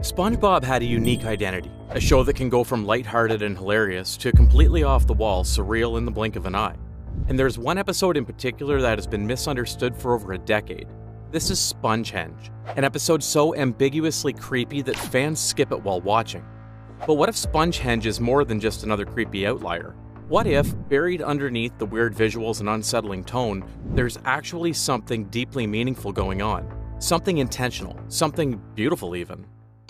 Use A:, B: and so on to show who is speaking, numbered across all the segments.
A: SpongeBob had a unique identity, a show that can go from lighthearted and hilarious to completely off the wall, surreal in the blink of an eye. And there's one episode in particular that has been misunderstood for over a decade. This is Spongehenge, an episode so ambiguously creepy that fans skip it while watching. But what if Spongehenge is more than just another creepy outlier? What if, buried underneath the weird visuals and unsettling tone, there's actually something deeply meaningful going on? Something intentional, something beautiful even.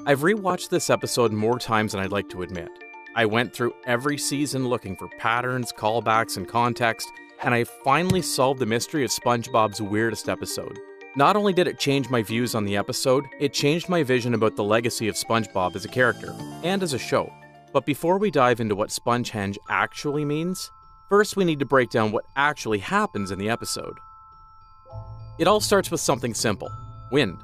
A: I've rewatched this episode more times than I'd like to admit. I went through every season looking for patterns, callbacks, and context, and I finally solved the mystery of SpongeBob's weirdest episode. Not only did it change my views on the episode, it changed my vision about the legacy of SpongeBob as a character, and as a show. But before we dive into what Spongehenge actually means, first we need to break down what actually happens in the episode. It all starts with something simple: wind.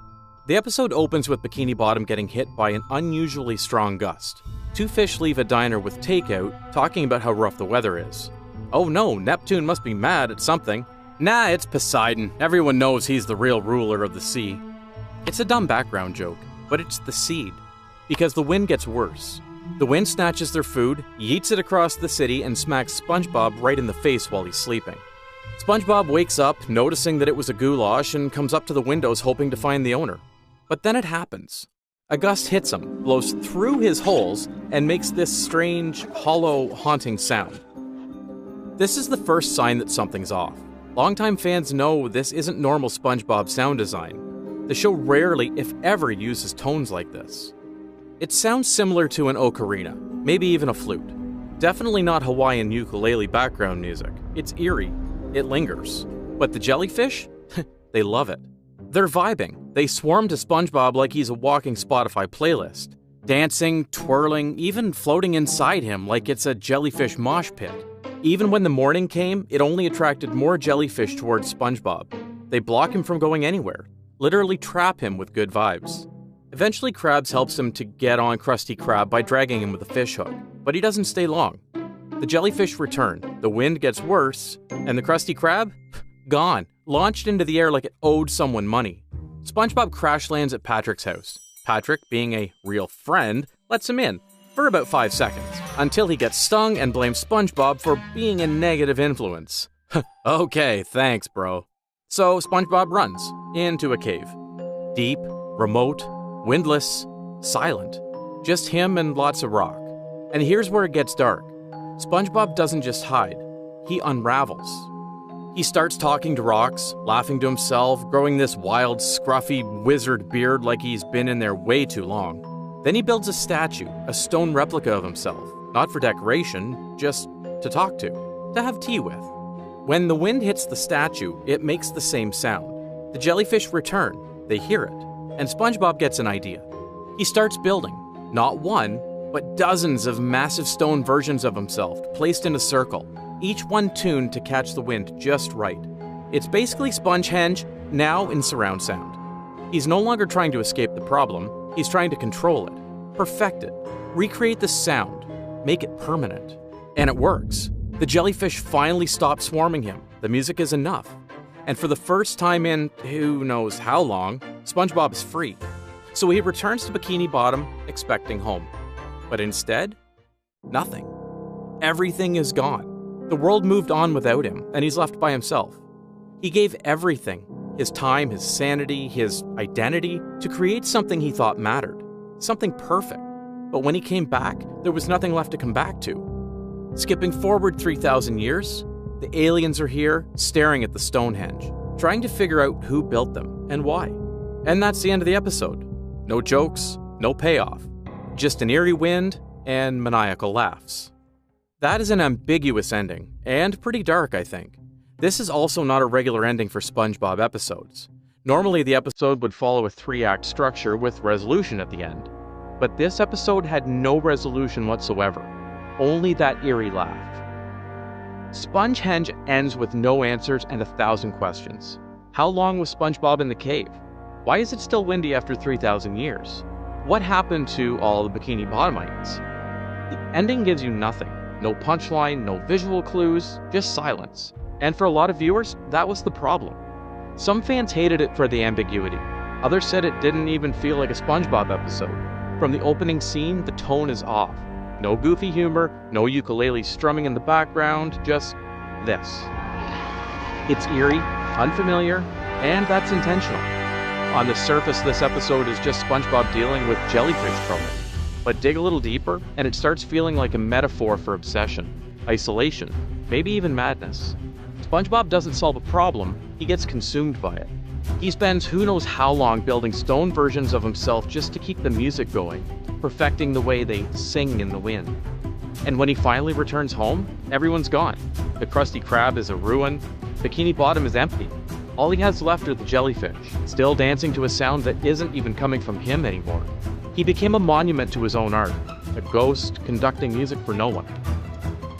A: The episode opens with Bikini Bottom getting hit by an unusually strong gust. Two fish leave a diner with takeout, talking about how rough the weather is. Oh no, Neptune must be mad at something. Nah, it's Poseidon. Everyone knows he's the real ruler of the sea. It's a dumb background joke, but it's the seed. Because the wind gets worse. The wind snatches their food, yeets it across the city, and smacks SpongeBob right in the face while he's sleeping. SpongeBob wakes up, noticing that it was a goulash, and comes up to the windows hoping to find the owner. But then it happens. A gust hits him, blows through his holes, and makes this strange, hollow, haunting sound. This is the first sign that something's off. Longtime fans know this isn't normal SpongeBob sound design. The show rarely, if ever, uses tones like this. It sounds similar to an ocarina, maybe even a flute. Definitely not Hawaiian ukulele background music. It's eerie. It lingers. But the jellyfish? They love it. They're vibing. They swarm to SpongeBob like he's a walking Spotify playlist. Dancing, twirling, even floating inside him like it's a jellyfish mosh pit. Even when the morning came, it only attracted more jellyfish towards SpongeBob. They block him from going anywhere, literally trap him with good vibes. Eventually, Krabs helps him to get on Krusty Krab by dragging him with a fish hook, but he doesn't stay long. The jellyfish return, the wind gets worse, and the Krusty Krab? Gone, launched into the air like it owed someone money. SpongeBob crash lands at Patrick's house. Patrick, being a real friend, lets him in for about 5 seconds, until he gets stung and blames SpongeBob for being a negative influence. Okay, thanks, bro. So SpongeBob runs into a cave. Deep, remote, windless, silent. Just him and lots of rock. And here's where it gets dark. SpongeBob doesn't just hide, he unravels. He starts talking to rocks, laughing to himself, growing this wild, scruffy wizard beard like he's been in there way too long. Then he builds a statue, a stone replica of himself, not for decoration, just to talk to have tea with. When the wind hits the statue, it makes the same sound. The jellyfish return, they hear it, and SpongeBob gets an idea. He starts building, not one, but dozens of massive stone versions of himself placed in a circle, each one tuned to catch the wind just right. It's basically Spongehenge, now in surround sound. He's no longer trying to escape the problem, he's trying to control it, perfect it, recreate the sound, make it permanent. And it works. The jellyfish finally stops swarming him, the music is enough. And for the first time in who knows how long, SpongeBob is free. So he returns to Bikini Bottom, expecting home. But instead, nothing. Everything is gone. The world moved on without him, and he's left by himself. He gave everything, his time, his sanity, his identity, to create something he thought mattered. Something perfect. But when he came back, there was nothing left to come back to. Skipping forward 3,000 years, the aliens are here, staring at the Stonehenge, trying to figure out who built them and why. And that's the end of the episode. No jokes, no payoff. Just an eerie wind and maniacal laughs. That is an ambiguous ending, and pretty dark, I think. This is also not a regular ending for SpongeBob episodes. Normally, the episode would follow a 3-act structure with resolution at the end. But this episode had no resolution whatsoever, only that eerie laugh. Spongehenge ends with no answers and 1,000 questions. How long was SpongeBob in the cave? Why is it still windy after 3,000 years? What happened to all the Bikini Bottomites? The ending gives you nothing. No punchline, no visual clues, just silence. And for a lot of viewers, that was the problem. Some fans hated it for the ambiguity. Others said it didn't even feel like a SpongeBob episode. From the opening scene, the tone is off. No goofy humor, no ukulele strumming in the background, just this. It's eerie, unfamiliar, and that's intentional. On the surface, this episode is just SpongeBob dealing with jellyfish trouble. But dig a little deeper, and it starts feeling like a metaphor for obsession, isolation, maybe even madness. SpongeBob doesn't solve a problem, he gets consumed by it. He spends who knows how long building stone versions of himself just to keep the music going, perfecting the way they sing in the wind. And when he finally returns home, everyone's gone. The Krusty Krab is a ruin, Bikini Bottom is empty. All he has left are the jellyfish, still dancing to a sound that isn't even coming from him anymore. He became a monument to his own art, a ghost conducting music for no one.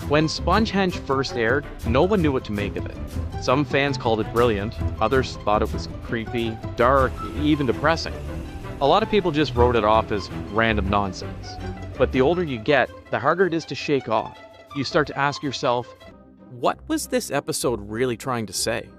A: When SpongeHenge first aired, no one knew what to make of it. Some fans called it brilliant, others thought it was creepy, dark, even depressing. A lot of people just wrote it off as random nonsense. But the older you get, the harder it is to shake off. You start to ask yourself, what was this episode really trying to say?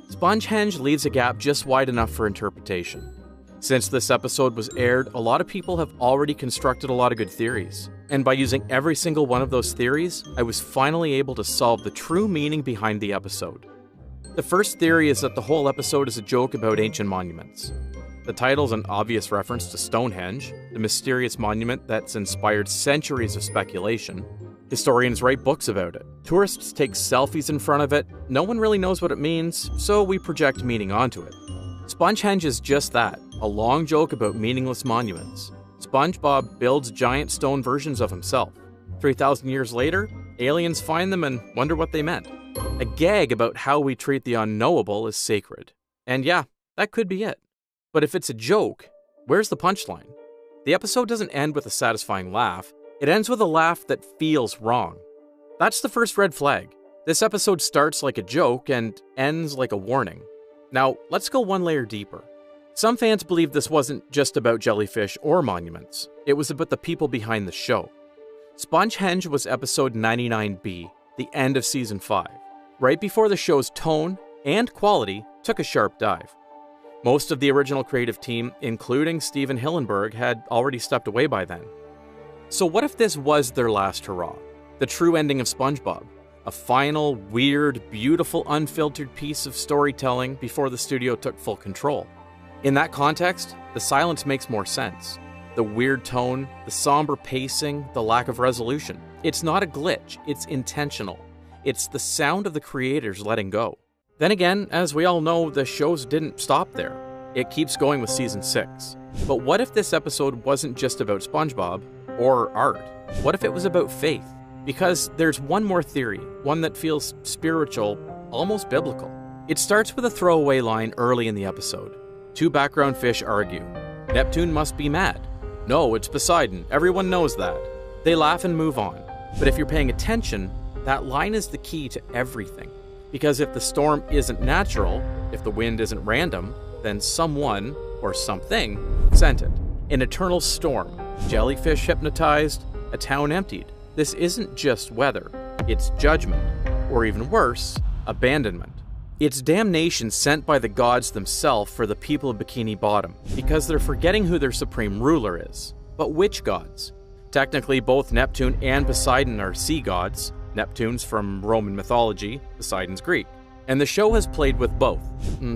A: SpongeHenge leaves a gap just wide enough for interpretation. Since this episode was aired, a lot of people have already constructed a lot of good theories. And by using every single one of those theories, I was finally able to solve the true meaning behind the episode. The first theory is that the whole episode is a joke about ancient monuments. The title's an obvious reference to Stonehenge, the mysterious monument that's inspired centuries of speculation. Historians write books about it. Tourists take selfies in front of it. No one really knows what it means, so we project meaning onto it. SpongeHenge is just that, a long joke about meaningless monuments. SpongeBob builds giant stone versions of himself. 3,000 years later, aliens find them and wonder what they meant. A gag about how we treat the unknowable is sacred. And yeah, that could be it. But if it's a joke, where's the punchline? The episode doesn't end with a satisfying laugh, it ends with a laugh that feels wrong. That's the first red flag. This episode starts like a joke and ends like a warning. Now, let's go one layer deeper. Some fans believe this wasn't just about jellyfish or monuments. It was about the people behind the show. SpongeHenge was episode 99B, the end of season 5, right before the show's tone and quality took a sharp dive. Most of the original creative team, including Steven Hillenburg, had already stepped away by then. So what if this was their last hurrah? The true ending of SpongeBob? A final, weird, beautiful, unfiltered piece of storytelling before the studio took full control. In that context, the silence makes more sense. The weird tone, the somber pacing, the lack of resolution. It's not a glitch, it's intentional. It's the sound of the creators letting go. Then again, as we all know, the shows didn't stop there. It keeps going with season 6. But what if this episode wasn't just about SpongeBob or art? What if it was about faith? Because there's one more theory, one that feels spiritual, almost biblical. It starts with a throwaway line early in the episode. Two background fish argue. Neptune must be mad. No, it's Poseidon. Everyone knows that. They laugh and move on. But if you're paying attention, that line is the key to everything. Because if the storm isn't natural, if the wind isn't random, then someone, or something, sent it. An eternal storm, jellyfish hypnotized, a town emptied. This isn't just weather, it's judgment, or even worse, abandonment. It's damnation sent by the gods themselves for the people of Bikini Bottom, because they're forgetting who their supreme ruler is. But which gods? Technically, both Neptune and Poseidon are sea gods. Neptune's from Roman mythology, Poseidon's Greek. And the show has played with both,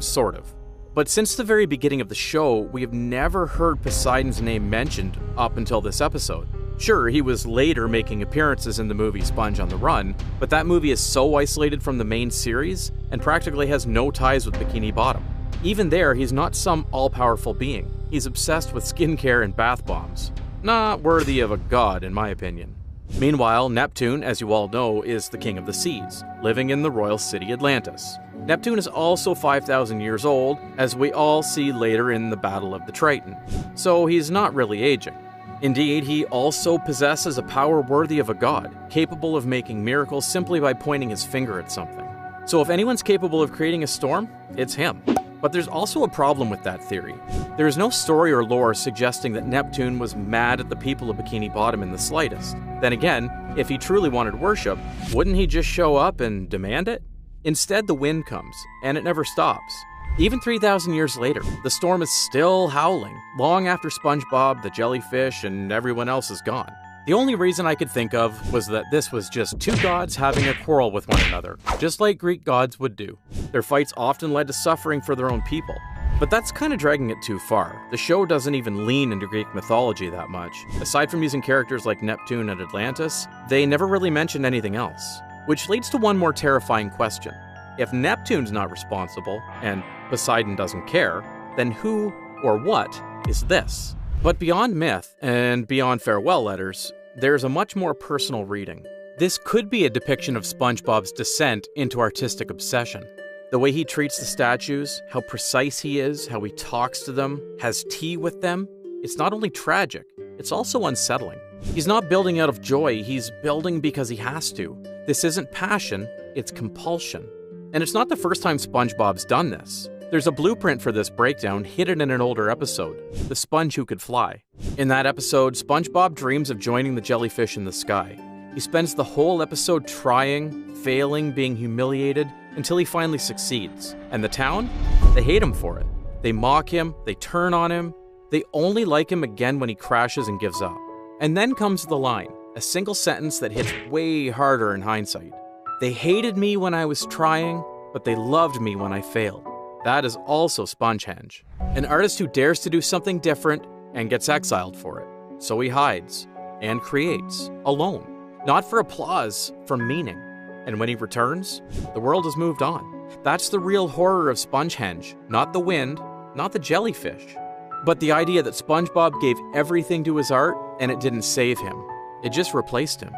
A: sort of. But since the very beginning of the show, we have never heard Poseidon's name mentioned up until this episode. Sure, he was later making appearances in the movie Sponge on the Run, but that movie is so isolated from the main series and practically has no ties with Bikini Bottom. Even there, he's not some all-powerful being. He's obsessed with skincare and bath bombs. Not worthy of a god, in my opinion. Meanwhile, Neptune, as you all know, is the king of the seas, living in the royal city Atlantis. Neptune is also 5,000 years old, as we all see later in the Battle of the Triton, so he's not really aging. Indeed, he also possesses a power worthy of a god, capable of making miracles simply by pointing his finger at something. So if anyone's capable of creating a storm, it's him. But there's also a problem with that theory. There is no story or lore suggesting that Neptune was mad at the people of Bikini Bottom in the slightest. Then again, if he truly wanted worship, wouldn't he just show up and demand it? Instead, the wind comes, and it never stops. Even 3,000 years later, the storm is still howling, long after SpongeBob, the jellyfish, and everyone else is gone. The only reason I could think of was that this was just two gods having a quarrel with one another, just like Greek gods would do. Their fights often led to suffering for their own people. But that's kind of dragging it too far. The show doesn't even lean into Greek mythology that much. Aside from using characters like Neptune and Atlantis, they never really mention anything else. Which leads to one more terrifying question. If Neptune's not responsible, and Poseidon doesn't care, then who or what is this? But beyond myth and beyond farewell letters, there's a much more personal reading. This could be a depiction of SpongeBob's descent into artistic obsession. The way he treats the statues, how precise he is, how he talks to them, has tea with them, it's not only tragic, it's also unsettling. He's not building out of joy, he's building because he has to. This isn't passion, it's compulsion. And it's not the first time SpongeBob's done this. There's a blueprint for this breakdown hidden in an older episode, The Sponge Who Could Fly. In that episode, SpongeBob dreams of joining the jellyfish in the sky. He spends the whole episode trying, failing, being humiliated, until he finally succeeds. And the town? They hate him for it. They mock him, they turn on him, they only like him again when he crashes and gives up. And then comes the line, a single sentence that hits way harder in hindsight. They hated me when I was trying, but they loved me when I failed. That is also Spongehenge, an artist who dares to do something different and gets exiled for it. So he hides and creates, alone, not for applause, for meaning. And when he returns, the world has moved on. That's the real horror of Spongehenge, not the wind, not the jellyfish, but the idea that SpongeBob gave everything to his art and it didn't save him. It just replaced him.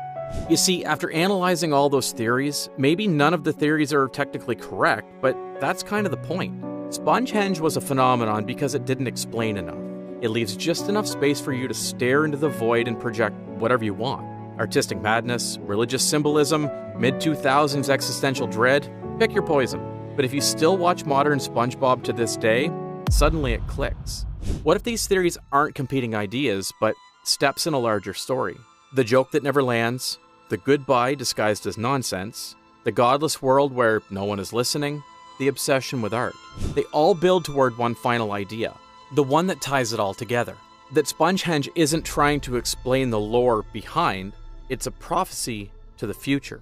A: You see, after analyzing all those theories, maybe none of the theories are technically correct, but that's kind of the point. Spongehenge was a phenomenon because it didn't explain enough. It leaves just enough space for you to stare into the void and project whatever you want. Artistic madness, religious symbolism, mid-2000s existential dread, pick your poison. But if you still watch modern SpongeBob to this day, suddenly it clicks. What if these theories aren't competing ideas, but steps in a larger story? The joke that never lands, the goodbye disguised as nonsense, the godless world where no one is listening, the obsession with art. They all build toward one final idea, the one that ties it all together. That Spongehenge isn't trying to explain the lore behind, it's a prophecy to the future.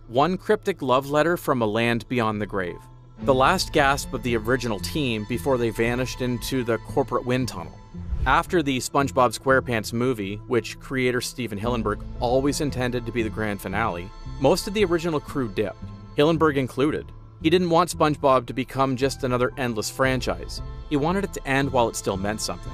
A: One cryptic love letter from a land beyond the grave. The last gasp of the original team before they vanished into the corporate wind tunnel. After the SpongeBob SquarePants movie, which creator Stephen Hillenburg always intended to be the grand finale, most of the original crew dipped, Hillenburg included. He didn't want SpongeBob to become just another endless franchise. He wanted it to end while it still meant something.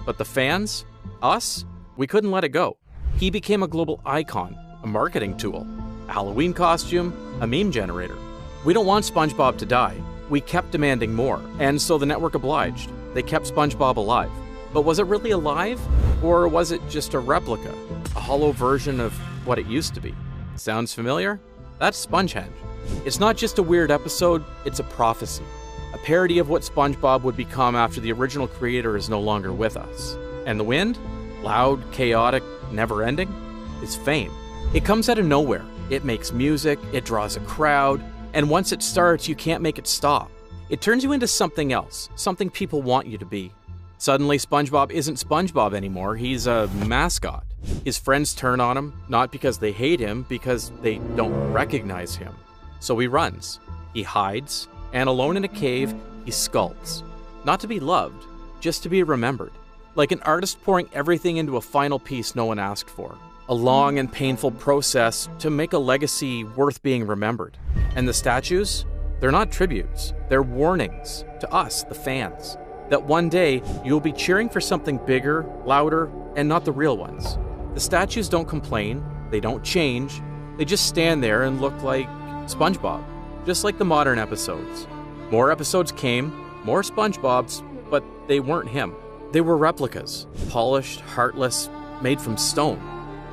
A: But the fans? Us? We couldn't let it go. He became a global icon, a marketing tool, a Halloween costume, a meme generator. We don't want SpongeBob to die. We kept demanding more, and so the network obliged. They kept SpongeBob alive. But was it really alive? Or was it just a replica? A hollow version of what it used to be? Sounds familiar? That's Spongehenge. It's not just a weird episode, it's a prophecy. A parody of what SpongeBob would become after the original creator is no longer with us. And the wind? Loud, chaotic, never-ending? Is fame. It comes out of nowhere. It makes music, it draws a crowd, and once it starts, you can't make it stop. It turns you into something else, something people want you to be. Suddenly, SpongeBob isn't SpongeBob anymore, he's a mascot. His friends turn on him, not because they hate him, because they don't recognize him. So he runs, he hides, and alone in a cave, he sculpts. Not to be loved, just to be remembered. Like an artist pouring everything into a final piece no one asked for. A long and painful process to make a legacy worth being remembered. And the statues? They're not tributes, they're warnings to us, the fans. That one day, you'll be cheering for something bigger, louder, and not the real ones. The statues don't complain, they don't change, they just stand there and look like SpongeBob, just like the modern episodes. More episodes came, more SpongeBobs, but they weren't him. They were replicas, polished, heartless, made from stone.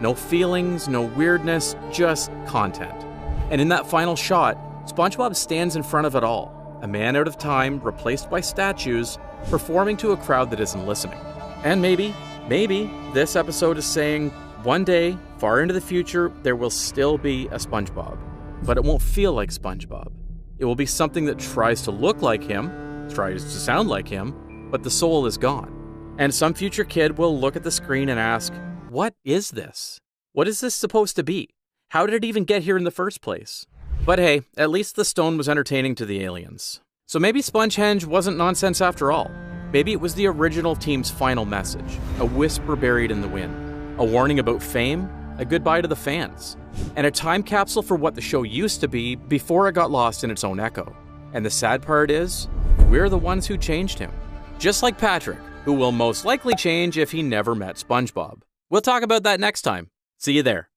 A: No feelings, no weirdness, just content. And in that final shot, SpongeBob stands in front of it all. A man out of time, replaced by statues, performing to a crowd that isn't listening. And maybe, this episode is saying, one day, far into the future, there will still be a SpongeBob. But it won't feel like SpongeBob. It will be something that tries to look like him, tries to sound like him, but the soul is gone. And some future kid will look at the screen and ask, what is this? What is this supposed to be? How did it even get here in the first place? But hey, at least the stone was entertaining to the aliens. So maybe Spongehenge wasn't nonsense after all. Maybe it was the original team's final message, a whisper buried in the wind, a warning about fame, a goodbye to the fans, and a time capsule for what the show used to be before it got lost in its own echo. And the sad part is, we're the ones who changed him. Just like Patrick, who will most likely change if he never met SpongeBob. We'll talk about that next time. See you there.